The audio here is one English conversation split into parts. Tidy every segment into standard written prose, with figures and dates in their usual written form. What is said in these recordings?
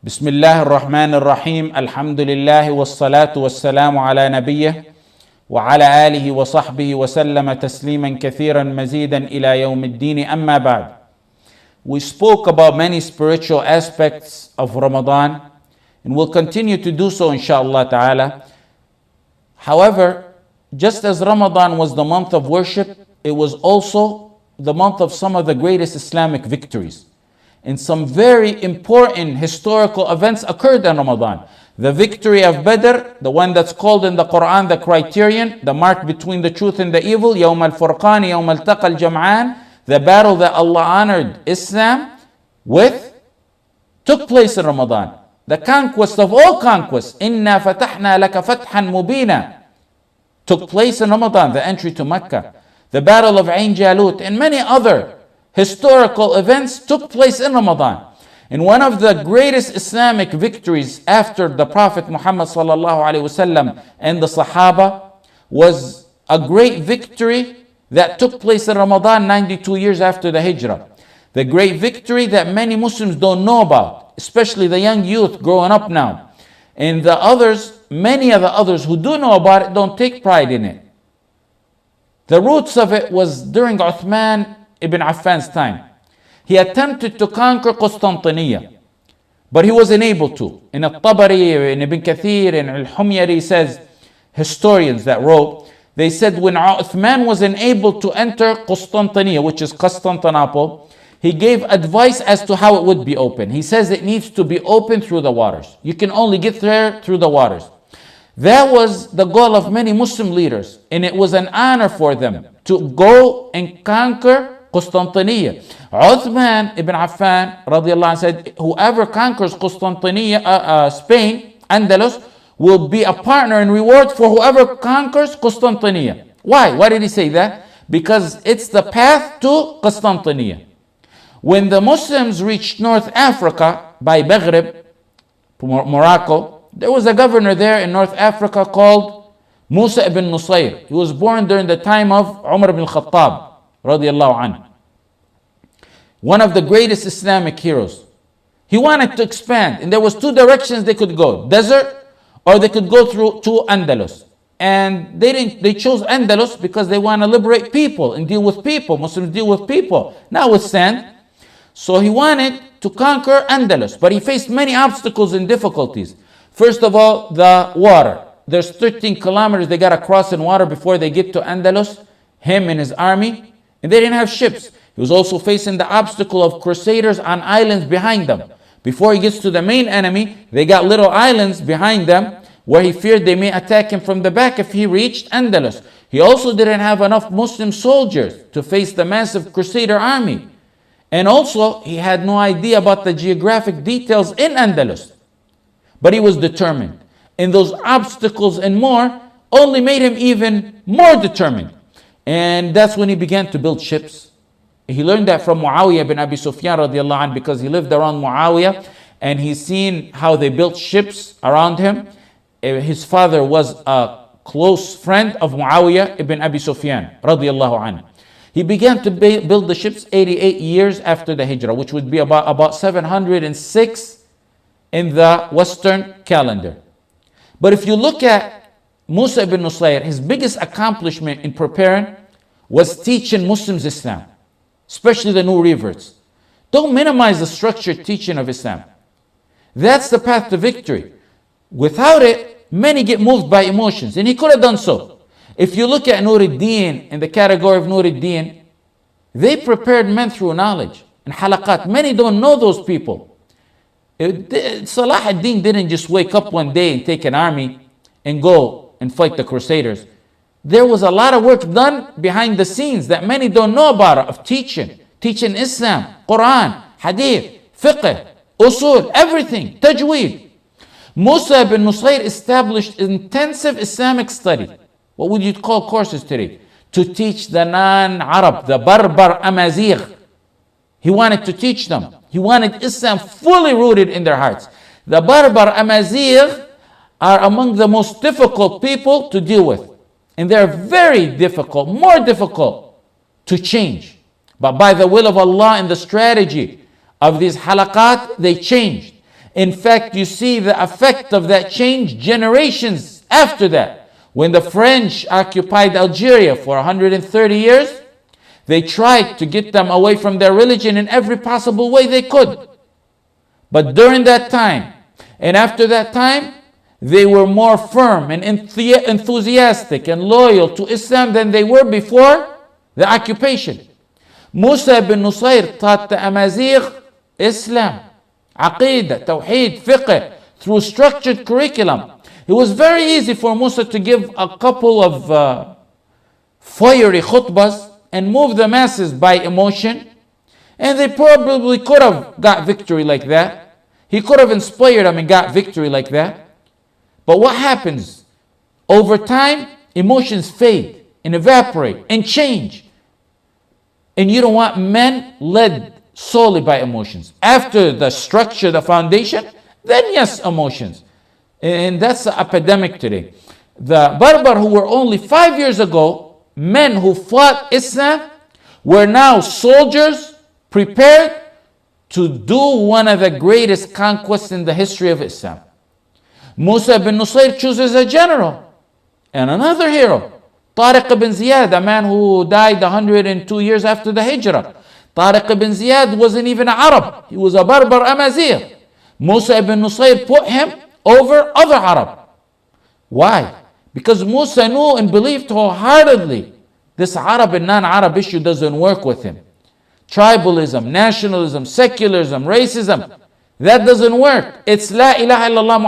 بسم الله الرحمن الرحيم الحمد لله والصلاة والسلام على نبيه وعلى آله وصحبه وسلم تسليما كثيرا مزيدا إلى يوم الدين أما بعد. We spoke about many spiritual aspects of Ramadan and we'll continue to do so inshallah ta'ala. However, just as Ramadan was the month of worship, it was also the month of some of the greatest Islamic victories. And some very important historical events occurred in Ramadan. The victory of Badr, the one that's called in the Quran the criterion, the mark between the truth and the evil, Yawm al-Furqan, Yawm al-Taqa al-Jam'an, the battle that Allah honored Islam with, took place in Ramadan. The conquest of all conquests, Inna fatahna laka fathan mubina, took place in Ramadan, the entry to Mecca. The battle of Ain Jalut and many other historical events took place in Ramadan. And one of the greatest Islamic victories after the Prophet Muhammad sallallahu alaihi wasallam and the Sahaba was a great victory that took place in Ramadan 92 years after the Hijrah. The great victory that many Muslims don't know about, especially the young youth growing up now. And the others, many of the others who do know about it don't take pride in it. The roots of it was during Uthman ibn Affan's time. He attempted to conquer Constantinople, but he wasn't able to. In Al-Tabari, in Ibn Kathir, in Al-Humyari says, historians that wrote, they said when Uthman was unable to enter Constantinople, which is Constantinople, he gave advice as to how it would be open. He says it needs to be open through the waters. You can only get there through the waters. That was the goal of many Muslim leaders, and it was an honor for them to go and conquer Constantinople. Uthman ibn Affan radiallahu anh said, whoever conquers Constantinople, Spain, Andalus, will be a partner in reward for whoever conquers Constantinople. Why? Why did he say that? Because it's the path to Constantinople. When the Muslims reached North Africa by Maghrib, Morocco, there was a governor there in North Africa called Musa ibn Nusayr. He was born during the time of Umar ibn Khattab radiallahu anhu, one of the greatest Islamic heroes. He wanted to expand, and there was two directions they could go: desert, or they could go through to Andalus. And they chose Andalus because they want to liberate people and deal with people. Muslims deal with people, not with sand. So he wanted to conquer Andalus, but he faced many obstacles and difficulties. First of all, the water. There's 13 kilometers they got to cross in water before they get to Andalus, him and his army. And they didn't have ships. He was also facing the obstacle of crusaders on islands behind them. Before he gets to the main enemy, they got little islands behind them where he feared they may attack him from the back if he reached Andalus. He also didn't have enough Muslim soldiers to face the massive crusader army. And also, he had no idea about the geographic details in Andalus. But he was determined. And those obstacles and more only made him even more determined. And that's when he began to build ships. He learned that from Muawiyah bin Abi Sufyan radiallahu anh, because he lived around Muawiyah and he's seen how they built ships around him. His father was a close friend of Muawiyah ibn Abi Sufyan radiallahu anh. He began to build the ships 88 years after the Hijrah, which would be about 706 in the Western calendar. But if you look at Musa ibn Nusayr, his biggest accomplishment in preparing was teaching Muslims Islam, especially the new reverts. Don't minimize the structured teaching of Islam. That's the path to victory. Without it, many get moved by emotions, and he could have done so. If you look at Nuruddin, in the category of Nuruddin, they prepared men through knowledge and halaqat. Many don't know those people. Salah ad-Din didn't just wake up one day and take an army and go and fight the crusaders. There was a lot of work done behind the scenes that many don't know about, of teaching Islam, Quran, Hadith, Fiqh, Usul, everything, Tajweed. Musa ibn Nusayr established intensive Islamic study. What would you call courses today? To teach the non-Arab, the Barbar Amazigh. He wanted to teach them. He wanted Islam fully rooted in their hearts. The Barbar Amazigh are among the most difficult people to deal with. And they're very difficult, more difficult to change. But by the will of Allah and the strategy of these halaqat, they changed. In fact, you see the effect of that change generations after that. When the French occupied Algeria for 130 years, they tried to get them away from their religion in every possible way they could. But during that time, and after that time, they were more firm and enthusiastic and loyal to Islam than they were before the occupation. Musa ibn Nusayr taught the Amazigh Islam, Aqidah, Tawheed, Fiqh, through structured curriculum. It was very easy for Musa to give a couple of fiery khutbahs and move the masses by emotion, and they probably could have got victory like that. He could have inspired them and got victory like that. But what happens? Over time, emotions fade and evaporate and change. And you don't want men led solely by emotions. After the structure, the foundation, then yes, emotions. And that's the epidemic today. The Berber who were only 5 years ago, men who fought Islam, were now soldiers prepared to do one of the greatest conquests in the history of Islam. Musa ibn Nusayr chooses a general and another hero, Tariq ibn Ziyad, a man who died 102 years after the Hijrah. Tariq ibn Ziyad wasn't even an Arab. He was a Berber Amazigh. Musa ibn Nusayr put him over other Arab. Why? Because Musa knew and believed wholeheartedly this Arab and non-Arab issue doesn't work with him. Tribalism, nationalism, secularism, racism, that doesn't work. It's La ilaha illallah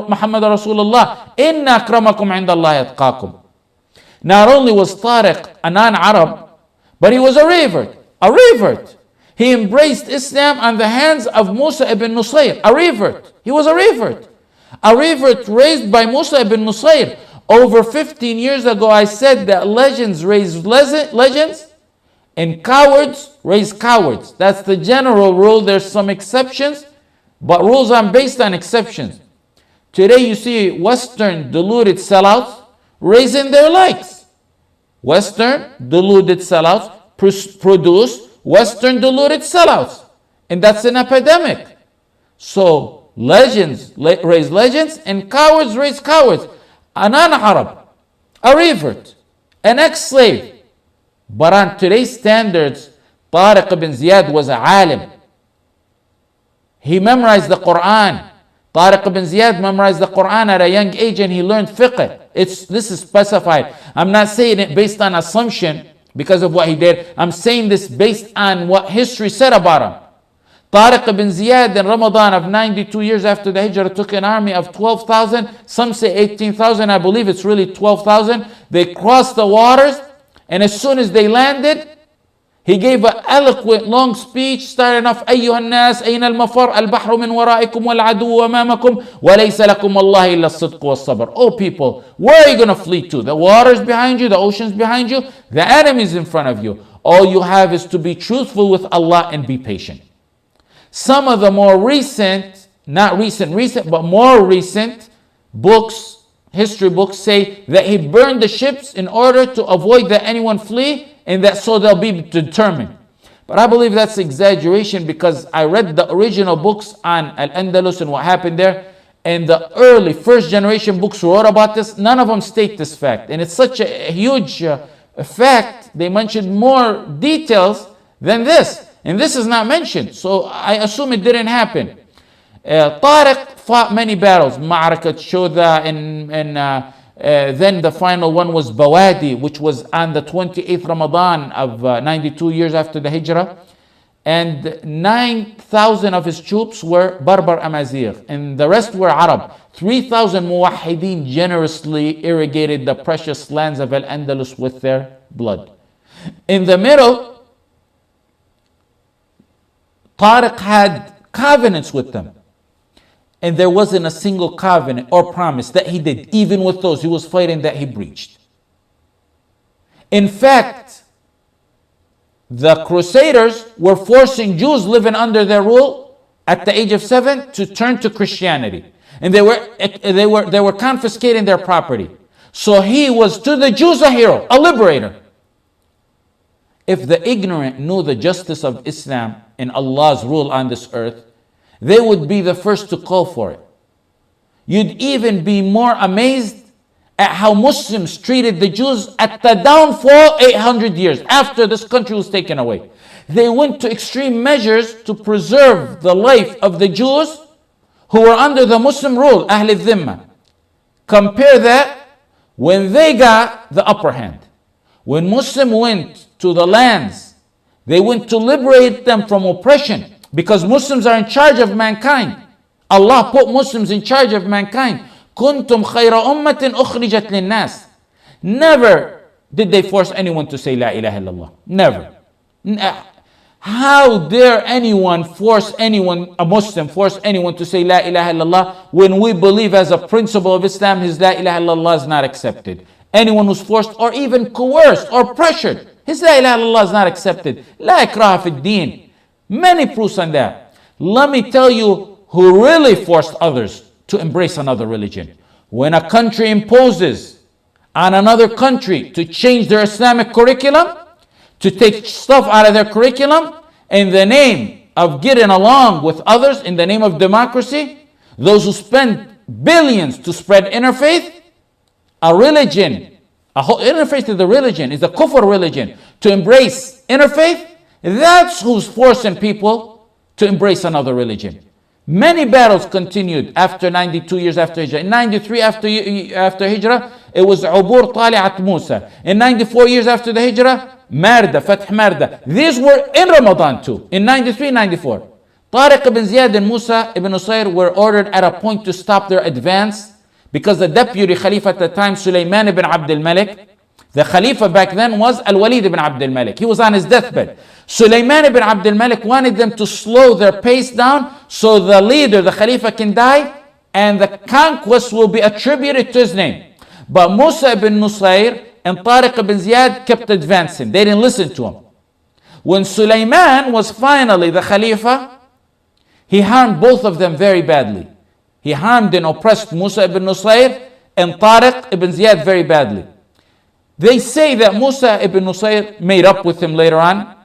Muhammad Rasulullah. Inna akramakum indallahi atqakum. Not only was Tariq a non-Arab, but he was a revert. A revert. He embraced Islam on the hands of Musa ibn Nusayr. A revert. He was a revert. A revert raised by Musa ibn Nusayr. Over 15 years ago, I said that legends raise legends and cowards raise cowards. That's the general rule. There's some exceptions, but rules are based on exceptions. Today you see Western deluded sellouts raising their likes. Western deluded sellouts produce Western deluded sellouts. And that's an epidemic. So legends raise legends and cowards raise cowards. A non-Arab, a revert, an ex-slave. But on today's standards, Tariq ibn Ziyad was a alim. He memorized the Quran. Tariq ibn Ziyad memorized the Quran at a young age and he learned fiqh. This is specified. I'm not saying it based on assumption because of what he did. I'm saying this based on what history said about him. Tariq ibn Ziyad in Ramadan of 92 years after the Hijrah took an army of 12,000. Some say 18,000. I believe it's really 12,000. They crossed the waters, and as soon as they landed, he gave an eloquent long speech starting off, أيها الناس أين المفر البحر من ورائكم والعدو أمامكم وليس لكم الله إلا الصدق والصبر. Oh people, where are you going to flee to? The waters behind you, the oceans behind you, the enemies in front of you. All you have is to be truthful with Allah and be patient. Some of the more recent, not recent, but more recent books, history books say that he burned the ships in order to avoid that anyone flee and that so they'll be determined. But I believe that's exaggeration because I read the original books on Al-Andalus and what happened there, and the early first generation books wrote about this. None of them state this fact. And it's such a huge fact, they mentioned more details than this. And this is not mentioned, so I assume it didn't happen. Tariq fought many battles, Ma'arakat Shodha, and then the final one was Bawadi, which was on the 28th Ramadan of 92 years after the Hijrah. And 9,000 of his troops were Berber Amazigh, and the rest were Arab. 3,000 Muwahideen generously irrigated the precious lands of Al-Andalus with their blood. In the middle, Tariq had covenants with them. And there wasn't a single covenant or promise that he did, even with those he was fighting, that he breached. In fact, the Crusaders were forcing Jews living under their rule at the age of 7 to turn to Christianity. And they were confiscating their property. So he was to the Jews a hero, a liberator. If the ignorant knew the justice of Islam and Allah's rule on this earth, they would be the first to call for it. You'd even be more amazed at how Muslims treated the Jews at the downfall 800 years after this country was taken away. They went to extreme measures to preserve the life of the Jews who were under the Muslim rule, Ahl al-Dhimma. Compare that when they got the upper hand. When Muslims went to the lands, they went to liberate them from oppression because Muslims are in charge of mankind. Allah put Muslims in charge of mankind. كنتم خير أمة أخرجت للناس. Never did they force anyone to say La ilaha illallah. Never. How dare anyone force anyone, a Muslim, force anyone to say La ilaha illallah when we believe as a principle of Islam his La ilaha illallah is not accepted. Anyone who's forced or even coerced or pressured, his La ilaha illallah is not accepted. La ikraha fi ddeen. Many proofs on that. Let me tell you who really forced others to embrace another religion. When a country imposes on another country to change their Islamic curriculum, to take stuff out of their curriculum in the name of getting along with others, in the name of democracy, those who spend billions to spread interfaith, a religion, a whole interfaith to the religion is the kufr religion, to embrace interfaith, that's who's forcing people to embrace another religion. Many battles continued after 92 years after Hijrah. In 93 after Hijrah, it was Ubur Tali'at Musa. In 94 years after the Hijrah, Marda, Fath Marda. These were in Ramadan too, in 93, 94. Tariq ibn Ziyad and Musa ibn Usayr were ordered at a point to stop their advance because the deputy Khalifa at the time, Sulaiman ibn Abdul Malik, the Khalifa back then was Al-Walid ibn Abdul Malik. He was on his deathbed. Sulaiman ibn Abdul Malik wanted them to slow their pace down so the leader, the Khalifa, can die and the conquest will be attributed to his name. But Musa ibn Nusayr and Tariq ibn Ziyad kept advancing. They didn't listen to him. When Sulaiman was finally the Khalifa, he harmed both of them very badly. He harmed and oppressed Musa ibn Nusayr and Tariq ibn Ziyad very badly. They say that Musa ibn Nusayr made up with him later on.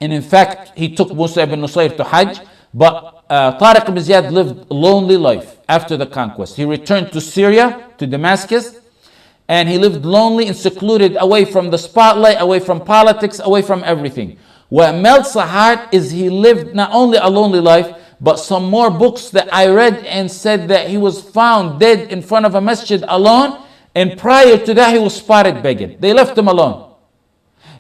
And in fact, he took Musa ibn Nusayr to Hajj. But Tariq ibn Ziyad lived a lonely life after the conquest. He returned to Syria, to Damascus. And he lived lonely and secluded, away from the spotlight, away from politics, away from everything. What melts the heart is he lived not only a lonely life, but some more books that I read and said that he was found dead in front of a masjid alone. And prior to that, he was spotted begging. They left him alone.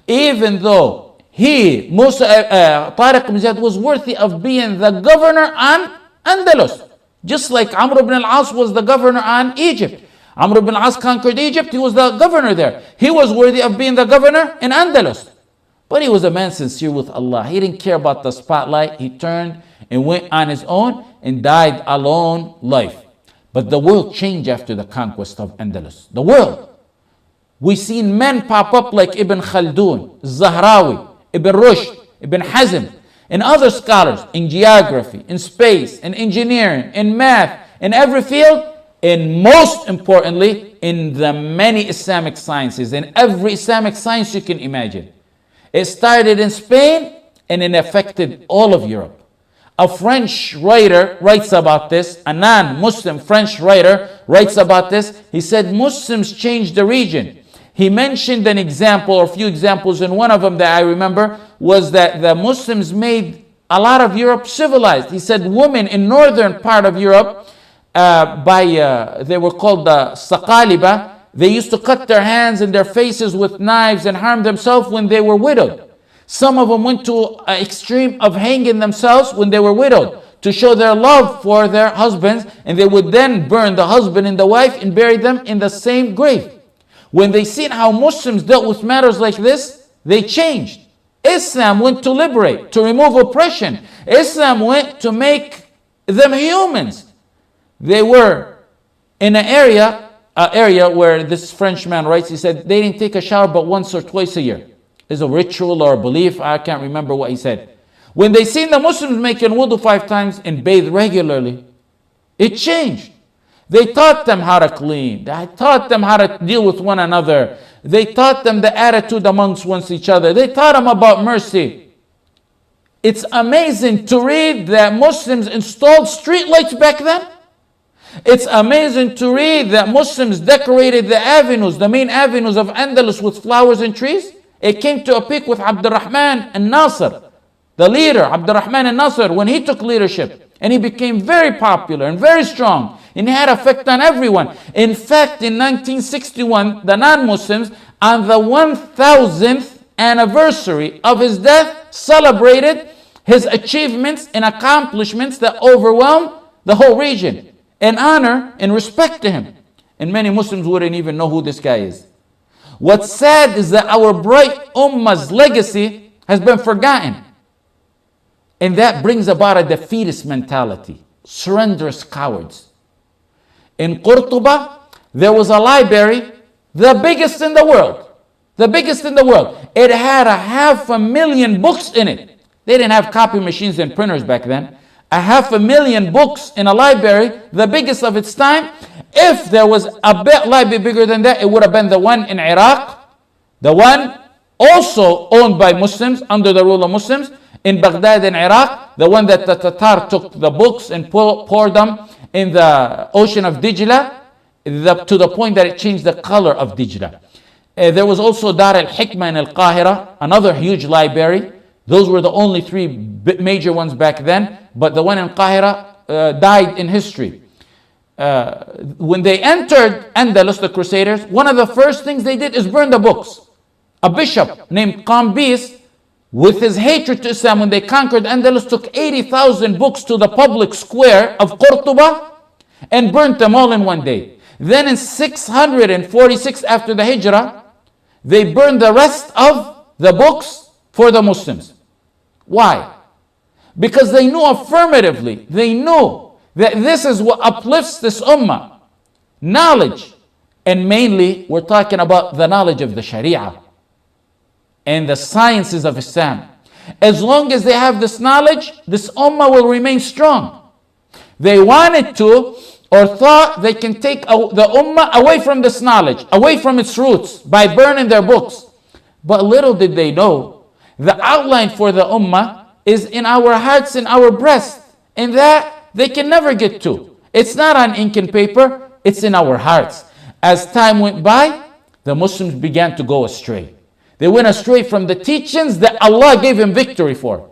Even though Tariq ibn Ziyad was worthy of being the governor on Andalus. Just like Amr ibn al-As was the governor on Egypt. Amr ibn al-As conquered Egypt, he was the governor there. He was worthy of being the governor in Andalus. But he was a man sincere with Allah. He didn't care about the spotlight. He turned and went on his own and died a lone life. But the world changed after the conquest of Andalus. The world. We seen men pop up like Ibn Khaldun, Zahrawi, Ibn Rushd, Ibn Hazm, and other scholars in geography, in space, in engineering, in math, in every field, and most importantly, in the many Islamic sciences, in every Islamic science you can imagine. It started in Spain and it affected all of Europe. A French writer writes about this, a non-Muslim French writer writes about this. He said Muslims changed the region. He mentioned an example or a few examples, and one of them that I remember was that the Muslims made a lot of Europe civilized. He said women in northern part of Europe, they were called the Saqaliba. They used to cut their hands and their faces with knives and harm themselves when they were widowed. Some of them went to an extreme of hanging themselves when they were widowed to show their love for their husbands, and they would then burn the husband and the wife and bury them in the same grave. When they seen how Muslims dealt with matters like this, they changed. Islam went to liberate, to remove oppression. Islam went to make them humans. They were in an area where this Frenchman writes, he said they didn't take a shower but once or twice a year. There's a ritual or a belief, I can't remember what he said. When they seen the Muslims making wudu 5 times and bathe regularly, it changed. They taught them how to clean. They taught them how to deal with one another. They taught them the attitude amongst each other. They taught them about mercy. It's amazing to read that Muslims installed streetlights back then. It's amazing to read that Muslims decorated the avenues, the main avenues of Andalus with flowers and trees. It came to a peak with Abdurrahman al-Nasir, the leader, Abdurrahman al-Nasir, when he took leadership. And he became very popular and very strong. And he had effect on everyone. In fact, in 1961, the non-Muslims, on the 1000th anniversary of his death, celebrated his achievements and accomplishments that overwhelmed the whole region in honor and respect to him. And many Muslims wouldn't even know who this guy is. What's sad is that our bright ummah's legacy has been forgotten. And that brings about a defeatist mentality, surrenderous cowards. In Qurtuba, there was a library, the biggest in the world. The biggest in the world. It had 500,000 books in it. They didn't have copy machines and printers back then. 500,000 books in a library, the biggest of its time. If there was a library bigger than that, it would have been the one in Iraq, the one also owned by Muslims, under the rule of Muslims, in Baghdad in Iraq, the one that the Tatar took the books and poured them in the ocean of Dijla, to the point that it changed the color of Dijla. There was also Dar al-Hikmah in Al-Qahira, another huge library. Those were the only three major ones back then, but the one in Qahira died in history. When they entered Andalus, the Crusaders, one of the first things they did is burn the books. A bishop named Qambis, with his hatred to Islam, when they conquered Andalus, took 80,000 books to the public square of Qurtuba and burnt them all in one day. Then in 646 after the Hijrah, they burned the rest of the books for the Muslims. Why? Because they knew affirmatively, they knew that this is what uplifts this ummah. Knowledge. And mainly, we're talking about the knowledge of the Sharia and the sciences of Islam. As long as they have this knowledge, this ummah will remain strong. They wanted to, or thought they can take the ummah away from this knowledge, away from its roots, by burning their books. But little did they know, the outline for the ummah is in our hearts, in our breast, and that they can never get to. It's not on ink and paper, it's in our hearts. As time went by, the Muslims began to go astray. They went astray from the teachings that Allah gave him victory for.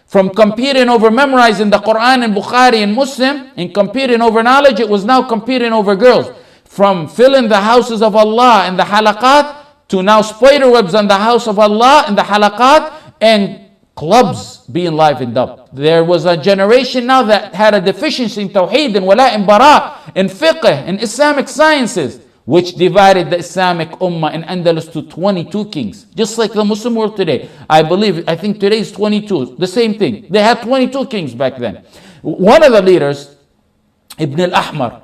From competing over memorizing the Quran and Bukhari and Muslim, and competing over knowledge, it was now competing over girls. From filling the houses of Allah and the halaqat, to now spider webs on the house of Allah and the halaqat, and clubs being livened up. There was a generation now that had a deficiency in tawheed and wala and bara, in fiqh, and Islamic sciences, which divided the Islamic ummah in Andalus to 22 kings. Just like the Muslim world today. I think today is 22. The same thing. They had 22 kings back then. One of the leaders, Ibn al-Ahmar,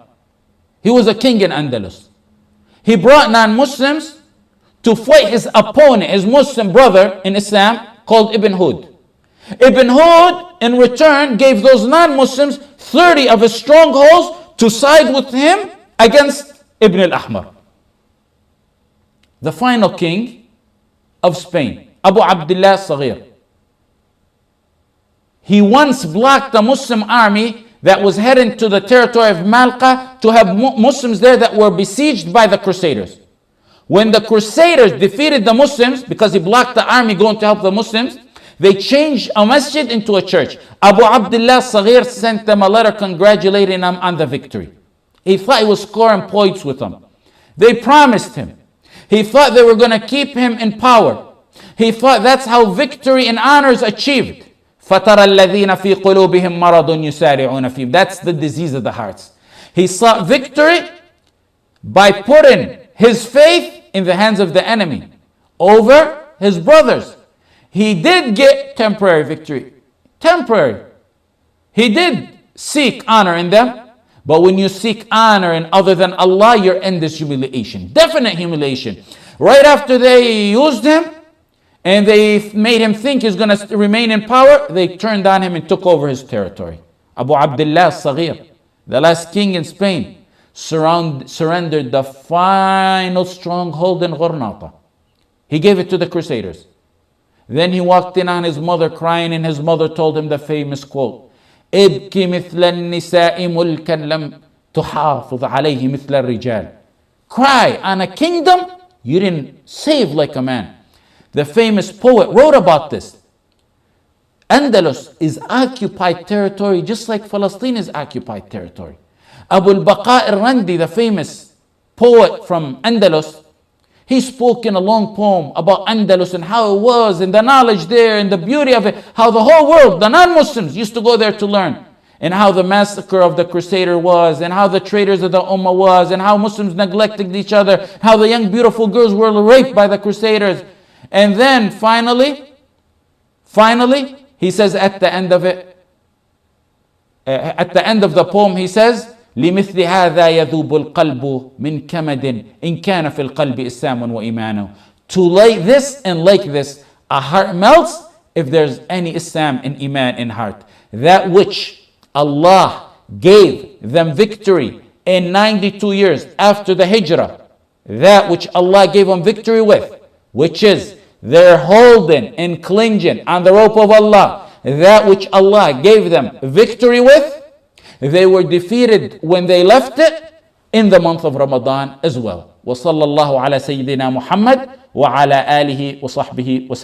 he was a king in Andalus. He brought non-Muslims to fight his opponent, his Muslim brother in Islam, called Ibn Hud. Ibn Hud, in return, gave those non-Muslims 30 of his strongholds to side with him against Ibn al-Ahmar. The final king of Spain, Abu Abdullah Saghir. He once blocked a Muslim army that was heading to the territory of Malqa to have Muslims there that were besieged by the Crusaders. When the Crusaders defeated the Muslims, because he blocked the army going to help the Muslims, they changed a masjid into a church. Abu Abdullah Saghir sent them a letter congratulating them on the victory. He thought he was scoring points with them. They promised him. He thought they were going to keep him in power. He thought that's how victory and honor is achieved. فَتَرَى الَّذِينَ فِي قُلُوبِهِمْ مَرَضٌ يُسَارِعُونَ فِيهِ. That's the disease of the hearts. He sought victory by putting his faith in the hands of the enemy over his brothers. He did get temporary victory. Temporary. He did seek honor in them. But when you seek honor in other than Allah, your end is humiliation. Definite humiliation. Right after they used him and they made him think he's going to remain in power, they turned on him and took over his territory. Abu Abdullah Saghir, the last king in Spain, surrendered the final stronghold in Gharnata. He gave it to the Crusaders. Then he walked in on his mother crying, and his mother told him the famous quote, "Ibki mithla nisa'i mulkan lam tuhafidh alayhi mithla rijal." Cry on a kingdom you didn't save like a man. The famous poet wrote about this. Andalus is occupied territory just like Palestine is occupied territory. Abu al-Baqa al-Randi, the famous poet from Andalus, he spoke in a long poem about Andalus and how it was, and the knowledge there and the beauty of it, how the whole world, the non-Muslims, used to go there to learn, and how the massacre of the Crusader was, and how the traitors of the Ummah was, and how Muslims neglected each other, how the young beautiful girls were raped by the Crusaders. And then finally, he says at the end of it, at the end of the poem, he says, لمثل هذا يذوب القلب من كمد إن كان في القلب إسلام وإيمان. To like this and like this, a heart melts if there's any Islam and Iman in heart. That which Allah gave them victory in 92 years after the Hijrah, that which Allah gave them victory with, which is they're holding and clinging on the rope of Allah, that which Allah gave them victory with, they were defeated when they left it in the month of Ramadan as well. وصلى الله على سيدنا محمد وعلى آله وصحبه وسلم.